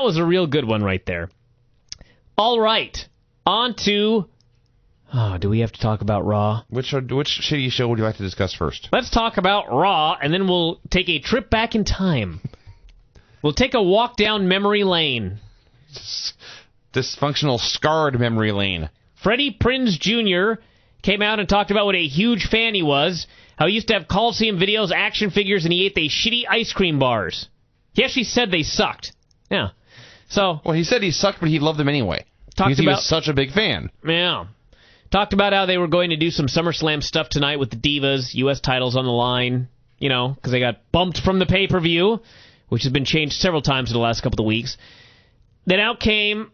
was a real good one right there. All right. On to... Oh, do we have to talk about Raw? Which shitty show would you like to discuss first? Let's talk about Raw, and then we'll take a trip back in time. We'll take a walk down memory lane. Dysfunctional, scarred memory lane. Freddie Prinze Jr. came out and talked about what a huge fan he was, how he used to have Coliseum videos, action figures, and he ate the shitty ice cream bars. He actually said they sucked. Yeah. So... Well, he said he sucked, but he loved them anyway. Because he was such a big fan. Yeah. Talked about how they were going to do some SummerSlam stuff tonight with the Divas, U.S. titles on the line, you know, because they got bumped from the pay-per-view, which has been changed several times in the last couple of weeks. Then out came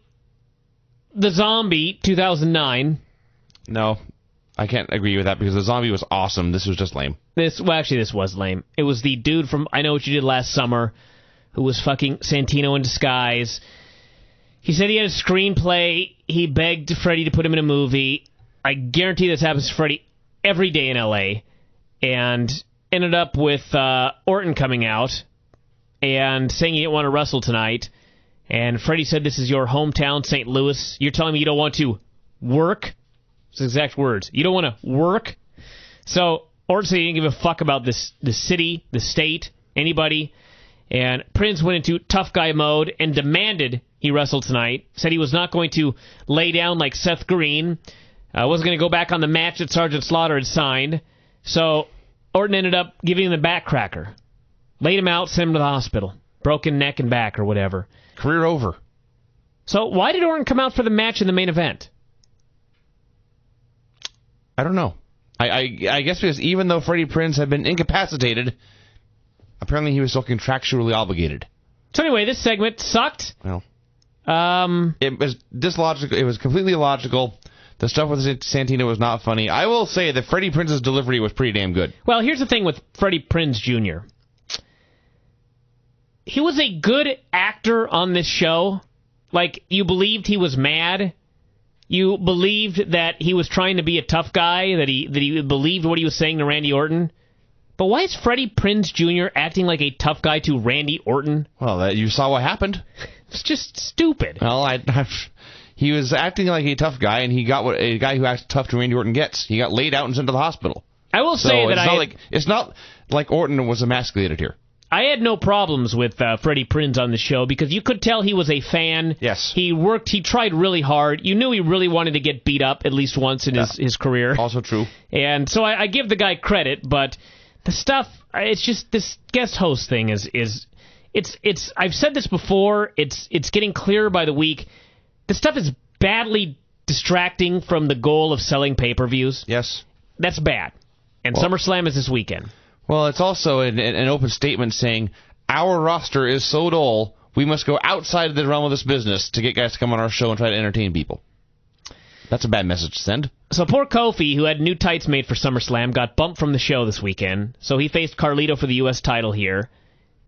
the Zombie 2009. No, I can't agree with that because the Zombie was awesome. This was just lame. This was lame. It was the dude from I Know What You Did Last Summer who was fucking Santino in disguise. He said he had a screenplay. He begged Freddie to put him in a movie. I guarantee this happens to Freddie every day in L.A. And ended up with Orton coming out and saying he didn't want to wrestle tonight. And Freddie said, this is your hometown, St. Louis. You're telling me you don't want to work? It's exact words. You don't want to work? So Orton said he didn't give a fuck about the city, the state, anybody. And Prince went into tough guy mode and demanded he wrestle tonight. Said he was not going to lay down like Seth Green. Wasn't going to go back on the match that Sergeant Slaughter had signed. So Orton ended up giving him the back cracker. Laid him out, sent him to the hospital. Broken neck and back or whatever. Career over. So why did Orton come out for the match in the main event? I don't know. I guess because even though Freddie Prinze had been incapacitated, apparently he was still contractually obligated. So anyway, this segment sucked. Well, it was dislogical. It was completely illogical. The stuff with Santino was not funny. I will say that Freddie Prinze's delivery was pretty damn good. Well, here's the thing with Freddie Prinze Jr. He was a good actor on this show. Like, you believed he was mad. You believed that he was trying to be a tough guy, that he believed what he was saying to Randy Orton. But why is Freddie Prinze Jr. acting like a tough guy to Randy Orton? Well, you saw what happened. It's just stupid. Well, he was acting like a tough guy, and he got what a guy who acts tough to Randy Orton gets. He got laid out and sent to the hospital. I will say it's not like Orton was emasculated here. I had no problems with Freddie Prinze on the show because you could tell he was a fan. Yes. He worked, he tried really hard. You knew he really wanted to get beat up at least once in his career. Also true. And so I give the guy credit, but the stuff, it's just this guest host thing is I've said this before, it's getting clearer by the week. The stuff is badly distracting from the goal of selling pay-per-views. Yes. That's bad. And SummerSlam is this weekend. Well, it's also an open statement saying, our roster is so dull, we must go outside of the realm of this business to get guys to come on our show and try to entertain people. That's a bad message to send. So poor Kofi, who had new tights made for SummerSlam, got bumped from the show this weekend. So he faced Carlito for the U.S. title here.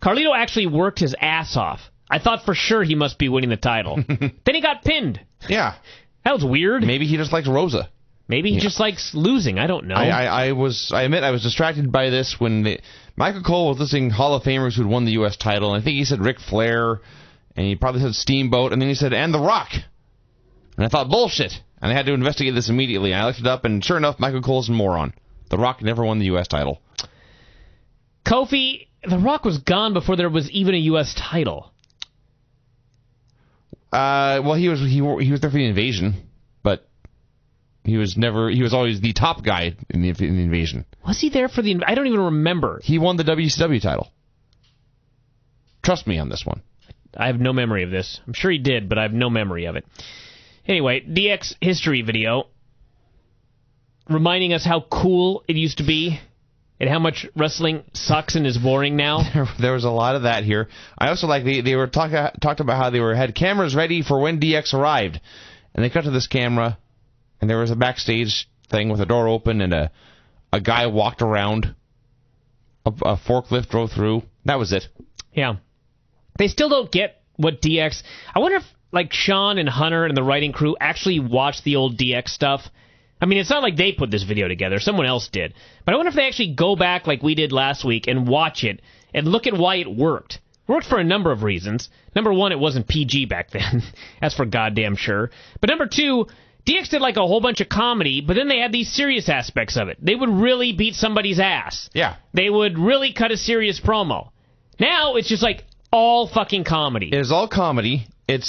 Carlito actually worked his ass off. I thought for sure he must be winning the title. Then he got pinned. Yeah. That was weird. Maybe he just likes Rosa. Maybe he just likes losing. I don't know. I admit I was distracted by this when Michael Cole was listing Hall of Famers who'd won the U.S. title, and I think he said Ric Flair, and he probably said Steamboat, and then he said, and The Rock. And I thought, bullshit. And I had to investigate this immediately. And I looked it up, and sure enough, Michael Cole's a moron. The Rock never won the U.S. title. Kofi, The Rock was gone before there was even a U.S. title. Well, he was there for the Invasion, but he was always the top guy in the Invasion. Was he there for the? I don't even remember. He won the WCW title. Trust me on this one. I have no memory of this. I'm sure he did, but I have no memory of it. Anyway, DX history video reminding us how cool it used to be and how much wrestling sucks and is boring now. There was a lot of that here. I also like they were talked about how they had cameras ready for when DX arrived, and they cut to this camera, and there was a backstage thing with a door open and a guy walked around, a forklift drove through. That was it. Yeah, they still don't get what DX. I wonder if like Sean and Hunter and the writing crew actually watched the old DX stuff. I mean, it's not like they put this video together. Someone else did. But I wonder if they actually go back like we did last week and watch it and look at why it worked. Worked for a number of reasons. Number one, it wasn't PG back then. That's for goddamn sure. But number two, DX did like a whole bunch of comedy, but then they had these serious aspects of it. They would really beat somebody's ass. Yeah. They would really cut a serious promo. Now it's just like all fucking comedy. It is all comedy. It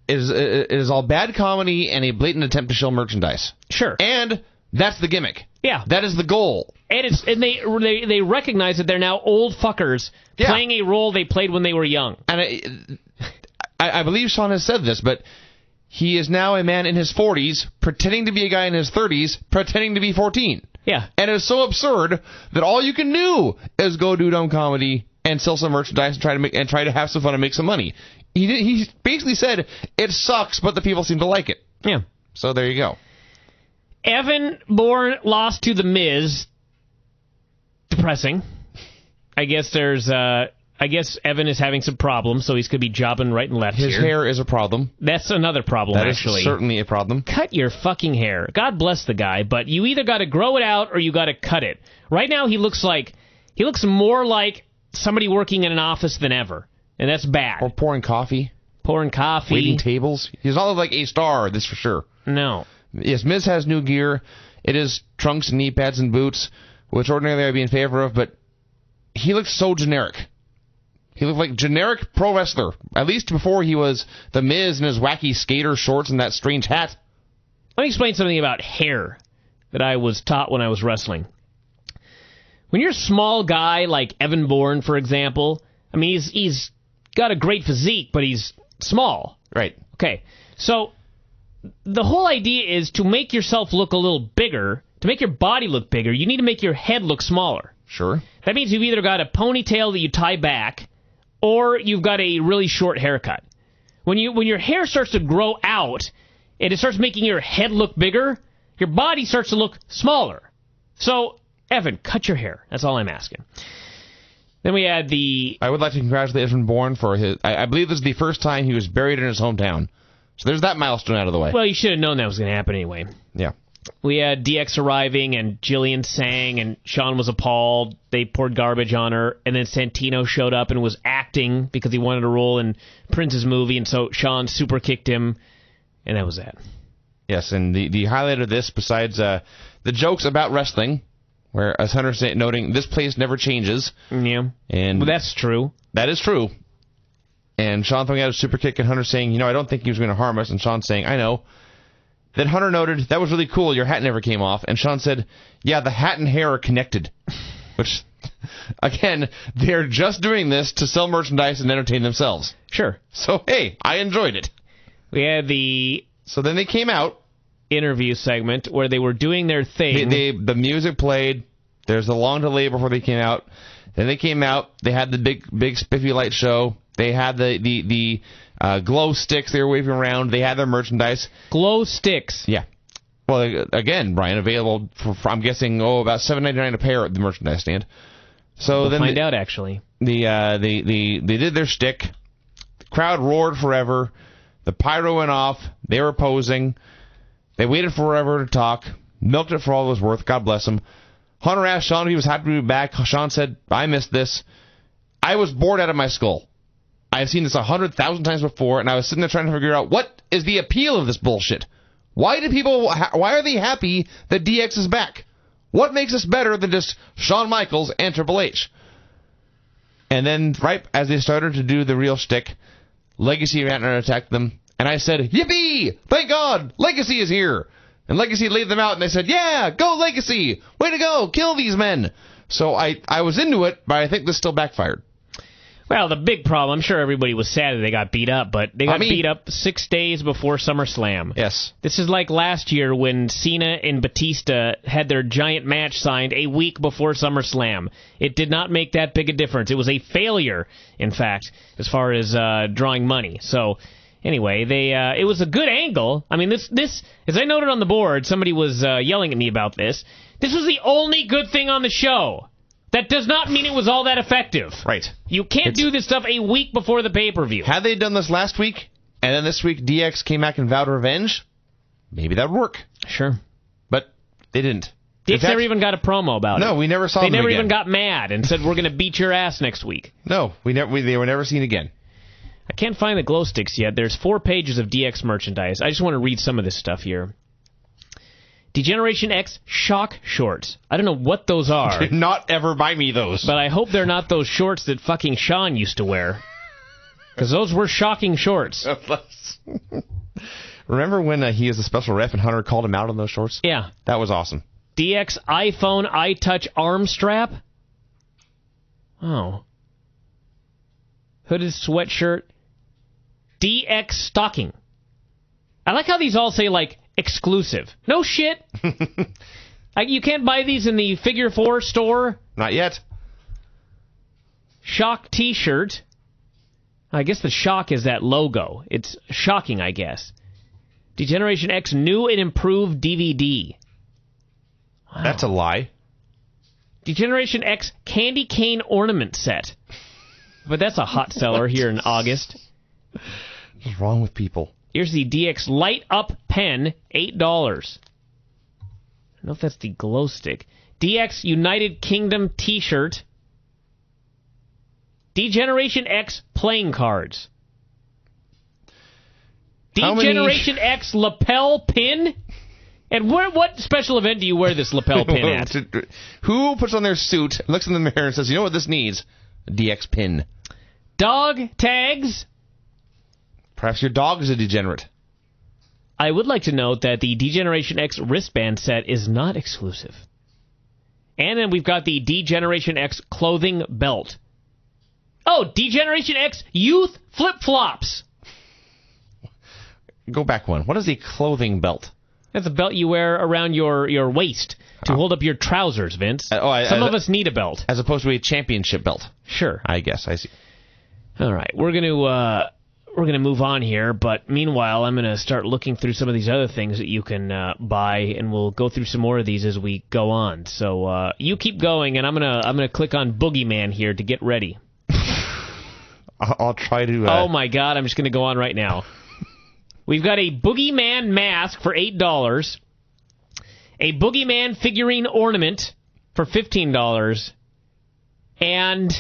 is all bad comedy and a blatant attempt to shill merchandise. Sure. And that's the gimmick. Yeah. That is the goal. And they recognize that they're now old fuckers playing a role they played when they were young. And I believe Sean has said this, but he is now a man in his 40s pretending to be a guy in his 30s pretending to be 14. Yeah. And it's so absurd that all you can do is go do dumb comedy and sell some merchandise and try to have some fun and make some money. He basically said it sucks, but the people seem to like it. Yeah. So there you go. Evan Bourne lost to The Miz. Depressing. I guess Evan is having some problems, so he's going to be jobbing right and left His here. hair is a problem. That's another problem, actually. That is certainly a problem. Cut your fucking hair. God bless the guy, but you either got to grow it out or you got to cut it. Right now, he looks more like somebody working in an office than ever, and that's bad. Or pouring coffee. Waiting tables. He's not like a star, this for sure. No. Yes, Miz has new gear. It is trunks and knee pads and boots, which ordinarily I'd be in favor of, but he looks so generic. He looked like generic pro wrestler, at least before he was The Miz in his wacky skater shorts and that strange hat. Let me explain something about hair that I was taught when I was wrestling. When you're a small guy like Evan Bourne, for example, I mean, he's got a great physique, but he's small. Right. Okay, so the whole idea is to make yourself look a little bigger, to make your body look bigger, you need to make your head look smaller. Sure. That means you've either got a ponytail that you tie back, or you've got a really short haircut. When your hair starts to grow out, and it starts making your head look bigger, your body starts to look smaller. So, Evan, cut your hair. That's all I'm asking. Then we had I would like to congratulate Evan Bourne for his... I believe this is the first time he was buried in his hometown. So there's that milestone out of the way. Well, you should have known that was going to happen anyway. Yeah. We had DX arriving, and Jillian sang, and Sean was appalled. They poured garbage on her, and then Santino showed up and was acting because he wanted a role in Prince's movie, and so Sean super kicked him, and that was that. Yes, and the highlight of this, besides the jokes about wrestling, where, as Hunter said, noting, this place never changes. Yeah. And well, that's true. That is true. And Sean throwing out a super kick, and Hunter saying, I don't think he was going to harm us, and Sean saying, I know. Then Hunter noted, that was really cool, your hat never came off. And Sean said, yeah, the hat and hair are connected. Which, again, they're just doing this to sell merchandise and entertain themselves. Sure. So, hey, I enjoyed it. We had the... So then they came out. Interview segment where they were doing their thing. The music played. There's a long delay before they came out. Then they came out. They had the big spiffy light show. They had the glow sticks they were waving around. They had their merchandise. Glow sticks. Yeah. Well, again, Brian, available for I'm guessing about $7.99 a pair at the merchandise stand. So we'll then find out actually. They did their shtick. The crowd roared forever. The pyro went off. They were posing. They waited forever to talk. Milked it for all it was worth. God bless him. Hunter asked Sean if he was happy to be back. Sean said, I missed this. I was bored out of my skull. I've seen this 100,000 times before, and I was sitting there trying to figure out what is the appeal of this bullshit. Why are they happy that DX is back? What makes this better than just Shawn Michaels and Triple H? And then, right as they started to do the real shtick, Legacy ran and attacked them. And I said, yippee! Thank God! Legacy is here! And Legacy laid them out, and they said, yeah! Go Legacy! Way to go! Kill these men! So I was into it, but I think this still backfired. Well, the big problem, I'm sure everybody was sad that they got beat up, but they got beat up 6 days before SummerSlam. Yes. This is like last year when Cena and Batista had their giant match signed a week before SummerSlam. It did not make that big a difference. It was a failure, in fact, as far as drawing money. So, anyway, it was a good angle. I mean, this, as I noted on the board, somebody was yelling at me about this. This was the only good thing on the show. That does not mean it was all that effective. Right. You can't do this stuff a week before the pay-per-view. Had they done this last week, and then this week DX came back and vowed revenge, maybe that would work. Sure. But they didn't. DX never even got a promo about it. No, we never saw them They never again. even got mad and said, we're going to beat your ass next week. No, they were never seen again. I can't find the glow sticks yet. There's 4 pages of DX merchandise. I just want to read some of this stuff here. Degeneration X shock shorts. I don't know what those are. Did not ever buy me those. But I hope they're not those shorts that fucking Sean used to wear. Because those were shocking shorts. Remember when he was a special ref and Hunter called him out on those shorts? Yeah. That was awesome. DX iPhone iTouch arm strap. Oh. Hooded sweatshirt. DX stocking. I like how these all say, like, exclusive. No shit. You can't buy these in the Figure 4 store. Not yet. Shock t-shirt. I guess the shock is that logo. It's shocking, I guess. Degeneration X new and improved DVD. Wow. That's a lie. Degeneration X candy cane ornament set. But that's a hot seller here in August. What's wrong with people? Here's the DX Light Up Pen, $8. I don't know if that's the glow stick. DX United Kingdom t-shirt. Degeneration X playing cards. Degeneration X lapel pin. And what special event do you wear this lapel pin at? Who puts on their suit, looks in the mirror, and says, you know what this needs? A DX pin. Dog tags. Perhaps your dog is a degenerate. I would like to note that the Degeneration X wristband set is not exclusive. And then we've got the Degeneration X clothing belt. Oh, Degeneration X youth flip-flops. Go back one. What is a clothing belt? That's a belt you wear around your waist to hold up your trousers, Vince. Some of us need a belt. As opposed to a championship belt. Sure. I guess. I see. All right. We're going to move on here, but meanwhile, I'm going to start looking through some of these other things that you can buy, and we'll go through some more of these as we go on. So you keep going, and I'm gonna click on Boogeyman here to get ready. I'll try to... Oh, my God. I'm just going to go on right now. We've got a Boogeyman mask for $8, a Boogeyman figurine ornament for $15, and...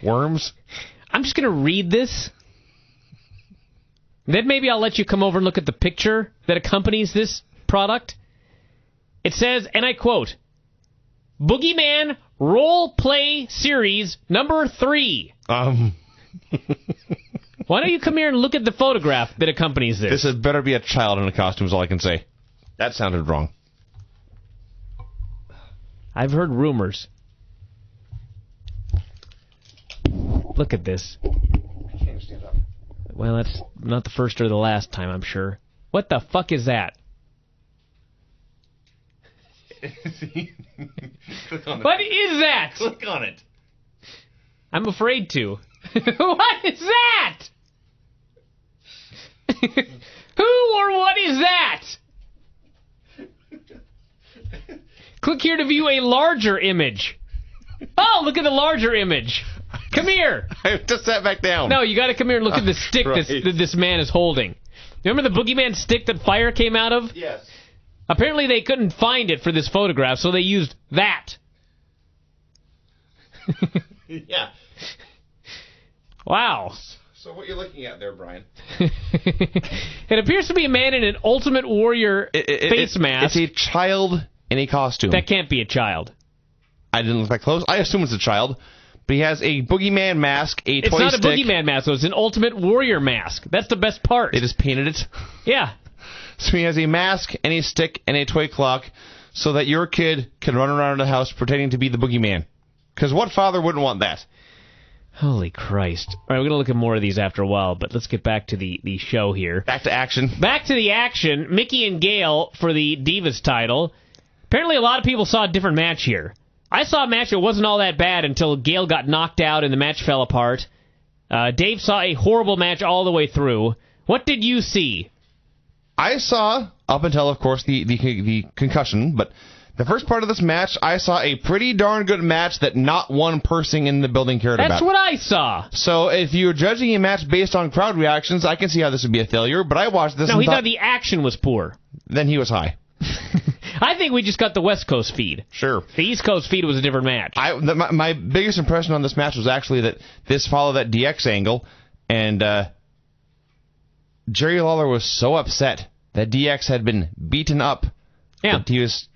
Worms? I'm just going to read this. Then maybe I'll let you come over and look at the picture that accompanies this product. It says, and I quote, Boogeyman Role Play Series number 3. Why don't you come here and look at the photograph that accompanies this? This had better be a child in a costume is all I can say. That sounded wrong. I've heard rumors. Look at this. I can't stand up. Well, that's not the first or the last time, I'm sure. What the fuck is that? Click on it. What is that? Click on it. I'm afraid to. What is that? Who or what is that? Click here to view a larger image. Oh, look at the larger image. Come here. I just sat back down. No, you got to come here and look at the stick right. that this man is holding. Remember the Boogeyman stick that fire came out of? Yes. Apparently they couldn't find it for this photograph, so they used that. Yeah. Wow. So what you're looking at there, Brian? It appears to be a man in an Ultimate Warrior face mask. It's a child in a costume. That can't be a child. I didn't look that close. I assume it's a child. But he has a Boogeyman mask, a It's toy not stick. a Boogeyman mask, though. It's an Ultimate Warrior mask. That's the best part. They just painted it. Yeah. So he has a mask and a stick and a toy clock so that your kid can run around the house pretending to be the Boogeyman. Because what father wouldn't want that? Holy Christ. All right, we're going to look at more of these after a while, but let's get back to the show here. Back to action. Back to the action. Mickey and Gail for the Divas title. Apparently a lot of people saw a different match here. I saw a match that wasn't all that bad until Gail got knocked out and the match fell apart. Dave saw a horrible match all the way through. What did you see? I saw, up until, of course, the concussion, but the first part of this match, I saw a pretty darn good match that not one person in the building cared about. That's what I saw. So if you're judging a match based on crowd reactions, I can see how this would be a failure, but I watched this No, and he thought the action was poor. Then he was high. I think we just got the West Coast feed. Sure. The East Coast feed was a different match. My biggest impression on this match was actually that this followed that DX angle, and Jerry Lawler was so upset that DX had been beaten up. Yeah. That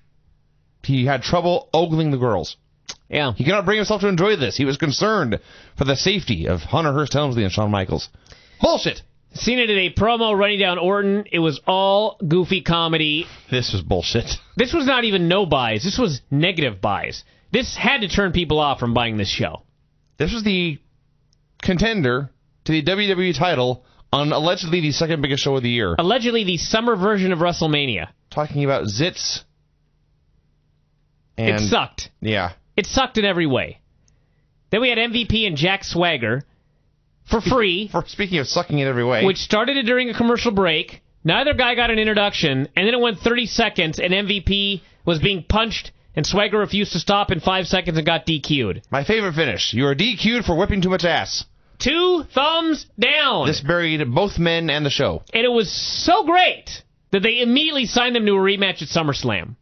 he had trouble ogling the girls. Yeah. He cannot bring himself to enjoy this. He was concerned for the safety of Hunter Hearst Helmsley and Shawn Michaels. Bullshit. Cena did a promo running down Orton. It was all goofy comedy. This was bullshit. This was not even no buys. This was negative buys. This had to turn people off from buying this show. This was the contender to the WWE title on allegedly the second biggest show of the year. Allegedly the summer version of WrestleMania. Talking about zits. And, it sucked. Yeah. It sucked in every way. Then we had MVP and Jack Swagger for free. Speaking of sucking in every way. Which started it during a commercial break. Neither guy got an introduction, and then it went 30 seconds, and MVP was being punched, and Swagger refused to stop in 5 seconds and got DQ'd. My favorite finish. You are DQ'd for whipping too much ass. 2 thumbs down. This buried both men and the show. And it was so great that they immediately signed them to a rematch at SummerSlam.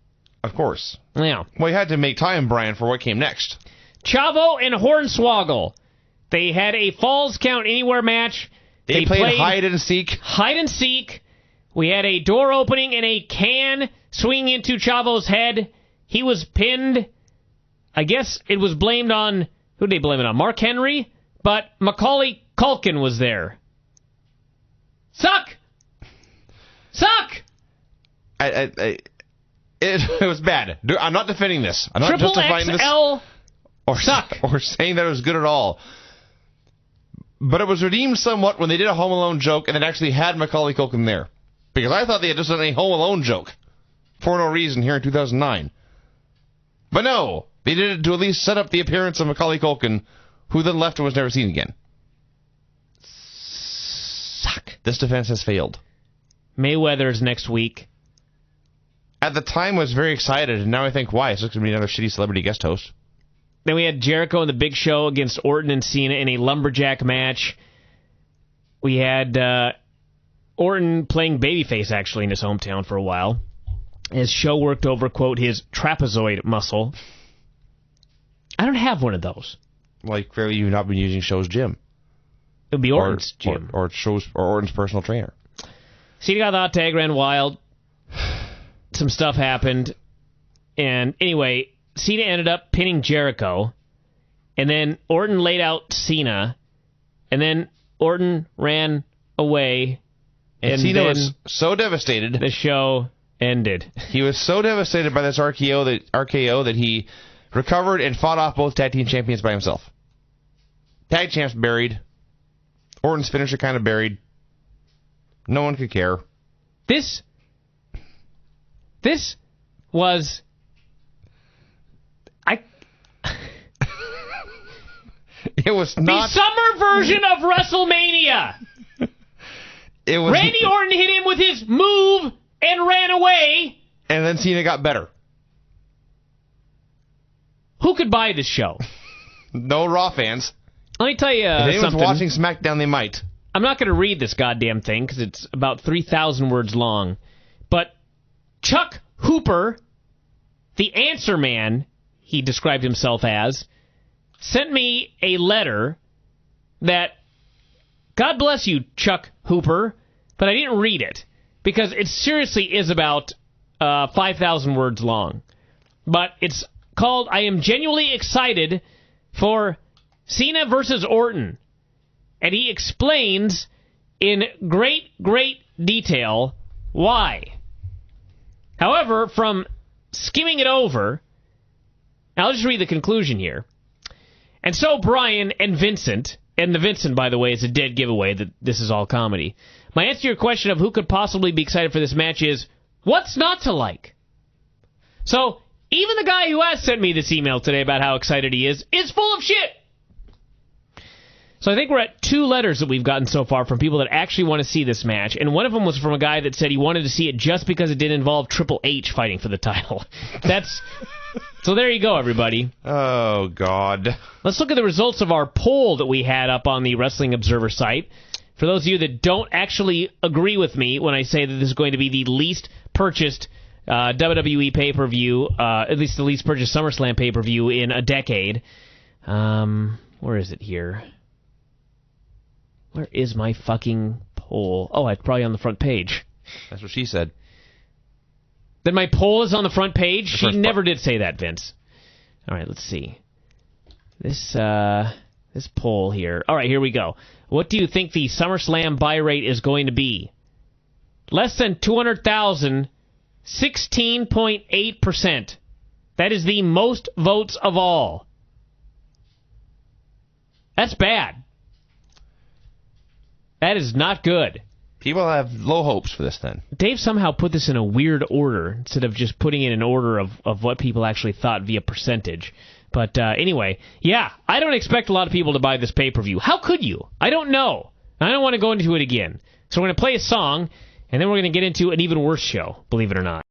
Of course. Yeah. Well, you had to make time, Brian, for what came next. Chavo and Hornswoggle. They had a Falls Count Anywhere match. They played hide and seek. Hide and seek. We had a door opening and a can swinging into Chavo's head. He was pinned. I guess it was blamed on... Who did they blame it on? Mark Henry? But Macaulay Culkin was there. Suck! It was bad. I'm not defending this. I'm not Triple justifying XL this. Suck. Or saying that it was good at all. But it was redeemed somewhat when they did a Home Alone joke and it actually had Macaulay Culkin there. Because I thought they had just done a Home Alone joke for no reason here in 2009. But no, they did it to at least set up the appearance of Macaulay Culkin, who then left and was never seen again. Suck. This defense has failed. Mayweather's next week. At the time, I was very excited, and now I think, why? It's just going to be another shitty celebrity guest host. Then we had Jericho and the Big Show against Orton and Cena in a lumberjack match. We had Orton playing babyface, actually, in his hometown for a while. His show worked over, quote, his trapezoid muscle. I don't have one of those. Like, clearly you've not been using Show's gym. It would be Orton's gym. Or Orton's personal trainer. Cena got the hot tag, ran wild. Some stuff happened. And anyway, Cena ended up pinning Jericho. And then Orton laid out Cena. And then Orton ran away. And Cena was so devastated. The show ended. He was so devastated by this RKO that he recovered and fought off both tag team champions by himself. Tag champs buried. Orton's finisher kind of buried. No one could care. This was... It was not... The summer version of WrestleMania! It was... Randy Orton hit him with his move and ran away. And then Cena got better. Who could buy this show? No Raw fans. Let me tell you if anyone's something. watching SmackDown, they might. I'm not going to read this goddamn thing because it's about 3,000 words long. But Chuck Hooper, the answer man, he described himself as, sent me a letter that, God bless you, Chuck Hooper, but I didn't read it because it seriously is about 5,000 words long. But it's called, I am genuinely excited for Cena versus Orton. And he explains in great detail why. However, from skimming it over, I'll just read the conclusion here. And so Brian and Vincent, and the Vincent, by the way, is a dead giveaway that this is all comedy. My answer to your question of who could possibly be excited for this match is, what's not to like? So, even the guy who has sent me this email today about how excited he is full of shit. So I think we're at 2 letters that we've gotten so far from people that actually want to see this match, and one of them was from a guy that said he wanted to see it just because it didn't involve Triple H fighting for the title. So there you go, everybody. Oh, God. Let's look at the results of our poll that we had up on the Wrestling Observer site. For those of you that don't actually agree with me when I say that this is going to be the least purchased WWE pay-per-view, at least the least purchased SummerSlam pay-per-view in a decade. Where is it here? Where is my fucking poll? Oh, it's probably on the front page. That's what she said. Then my poll is on the front page? She first never did say that, Vince. All right, let's see. This poll here. All right, here we go. What do you think the SummerSlam buy rate is going to be? Less than 200,000, 16.8%. That is the most votes of all. That's bad. That is not good. People have low hopes for this then. Dave somehow put this in a weird order instead of just putting it in order of what people actually thought via percentage. But anyway, yeah, I don't expect a lot of people to buy this pay-per-view. How could you? I don't know. I don't want to go into it again. So we're going to play a song, and then we're going to get into an even worse show, believe it or not.